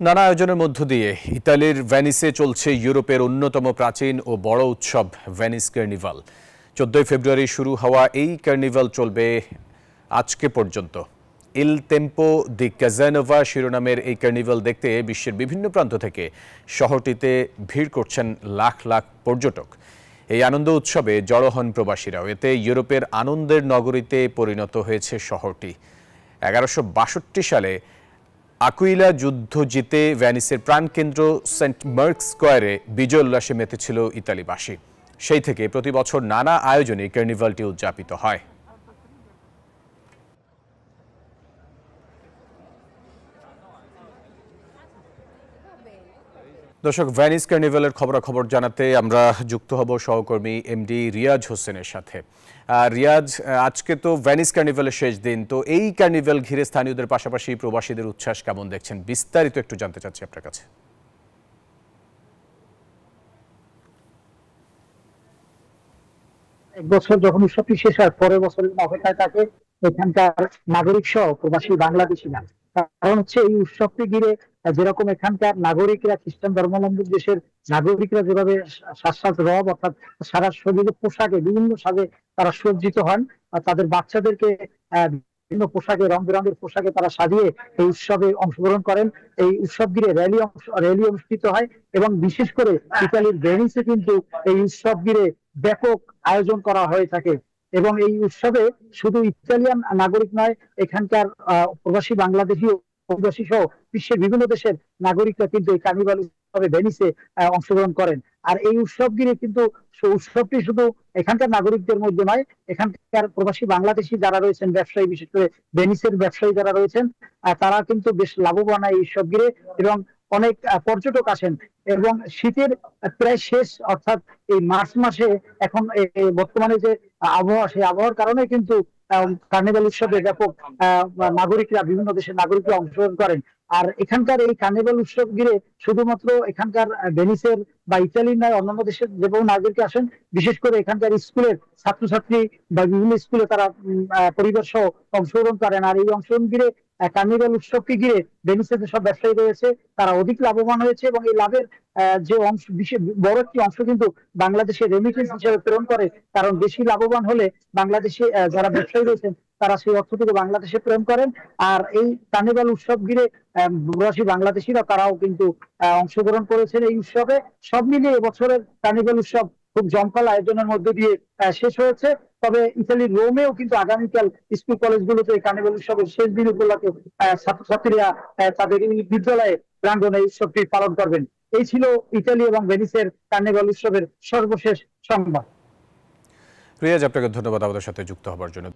নানা আয়োজনের মধ্য দিয়ে ইতালির ভেনিসে চলছে ইউরোপের অন্যতম প্রাচীন ও বড় উৎসব ভেনিস কার্নিভাল। 14 ফেব্রুয়ারি শুরু হওয়া এই কার্নিভাল চলবে আজকে পর্যন্ত। ইল টেম্পো দি কাজানোভা শিরোনামের এই কার্নিভাল দেখতে বিশ্বের বিভিন্ন প্রান্ত থেকে শহরটিতে ভিড় করছেন লাখ লাখ পর্যটক। এই আনন্দ উৎসবে জড়ো হন প্রবাসীরাও। এতে ইউরোপের আনন্দের নগরীতে পরিণত হয়েছে শহরটি। 1162 সালে আকুইলা যুদ্ধ জিতে ভেনিসের প্রাণকেন্দ্র সেন্ট মার্ক স্কোয়ারে বিজয় উল্লাসে মেতেছিল ইতালিবাসী। সেই থেকে প্রতি বছর নানা আয়োজনে কার্নিভালটি উদযাপিত হয়। দর্শক, ভেনিস কার্নিভালের খবরাখবর জানাতে আমরা যুক্ত হব সহকর্মী এমডি রিয়াজ হোসেনের সাথে। রিয়াজ, আজকে তো ভেনিস কার্নিভালের শেষ দিন, তো এই কার্নিভাল ঘিরে স্থানীয়দের পাশাপাশি প্রবাসীদের উচ্ছ্বাস কেমন দেখছেন, বিস্তারিত একটু জানতে চাচ্ছি আপনার কাছে। এক বছর যখন উৎসবটি শেষ হয়, পরের বছরের অপেক্ষায় থাকে এখানকার নাগরিক সহ প্রবাসী বাংলাদেশিরা। কারণ হচ্ছে এই উৎসবটি ঘিরে যেরকম এখানকার নাগরিকরা, খ্রিস্টান ধর্মাবলম্বী দেশের নাগরিকরা যেভাবে সাজ রব অর্থাৎ সারা শরীরে পোশাকে বিভিন্ন সাজে তারা সজ্জিত হন, আর তাদের বাচ্চাদেরকে বিভিন্ন পোশাকে, রং বেরঙের পোশাকে তারা সাজিয়ে এই উৎসবে অংশগ্রহণ করেন। এই উৎসব ঘিরে র্যালি অনুষ্ঠিত হয় এবং বিশেষ করে ইতালির ভেনিসে কিন্তু এই উৎসব ঘিরে ব্যাপক আয়োজন করা হয়ে থাকে। এবং এই উৎসবে শুধু ইতালিয়ান নাগরিক নয়, এখানকার প্রবাসী বাংলাদেশি অভিবাসী সহ বিশ্বের বিভিন্ন দেশের নাগরিকরা কিন্তু এই কার্নিভাল উৎসবে ভেনিসে অংশগ্রহণ করেন। আর এই উৎসব ঘিরে কিন্তু উৎসবটি শুধু এখানকার নাগরিকদের মধ্যে নয়, এখানকার প্রবাসী বাংলাদেশি যারা রয়েছেন ব্যবসায়ী, বিশেষ করে ভেনিসের ব্যবসায়ী যারা রয়েছেন, তারা কিন্তু বেশ লাভবান এই উৎসব ঘিরে এবং অনেক পর্যটক আসেন। এবং শীতের প্রায় শেষ, অর্থাৎ এই মার্চ মাসে এখন বর্তমানে যে আবহাওয়া, সেই আবহাওয়ার কারণে কিন্তু কার্নিভাল উৎসবে ব্যাপক নাগরিকরা, বিভিন্ন দেশের নাগরিকরা অংশগ্রহণ করেন। আর এখানকার এই কার্নিভাল উৎসব ঘিরে শুধুমাত্র এখানকার ভেনিসের বা ইতালির নয়, অন্যান্য দেশের যেসব নাগরিক আসেন, বিশেষ করে এখানকার স্কুলের ছাত্রছাত্রী বা বিভিন্ন স্কুলে তারা পরিবার সহ অংশগ্রহণ করেন। আর এই অংশগ্রহণ ঘিরে কার্নিভাল উৎসবকে ঘিরে ভেনিসের যেসব ব্যবসায়ী রয়েছে তারা অধিক লাভবান হয়েছে এবং এই লাভের যে অংশ, বিশেষ বড় একটি অংশ কিন্তু বাংলাদেশে রেমিটেন্স হিসেবে প্রেরণ করে। কারণ বেশি লাভবান হলে বাংলাদেশে যারা ব্যবসায়ী রয়েছেন তারা সেই অর্থটুকু বাংলাদেশে প্রেরণ করেন। আর এই কার্নিভাল উৎসব ঘিরে প্রবাসী বাংলাদেশিরা তারাও কিন্তু অংশগ্রহণ করেছেন এই উৎসবে। সব মিলিয়ে এবছরের কার্নিভাল উৎসব খুব জমকাল আয়োজনের মধ্য দিয়ে শেষ হয়েছে। তবে ইতালির রোমেও কিন্তু আগামীকাল স্কুল কলেজগুলোতে এই কার্নিভাল উৎসবের শেষ দিন উপলক্ষে ছাত্রছাত্রীরা তাদের বিদ্যালয়ে প্রাঙ্গণে উৎসবটি পালন করবেন। এই ছিল ইতালি এবং ভেনিসের কার্নিভাল উৎসবের সর্বশেষ সংবাদ। রিয়াজ, আপনাকে ধন্যবাদ আমাদের সাথে যুক্ত হবার জন্য।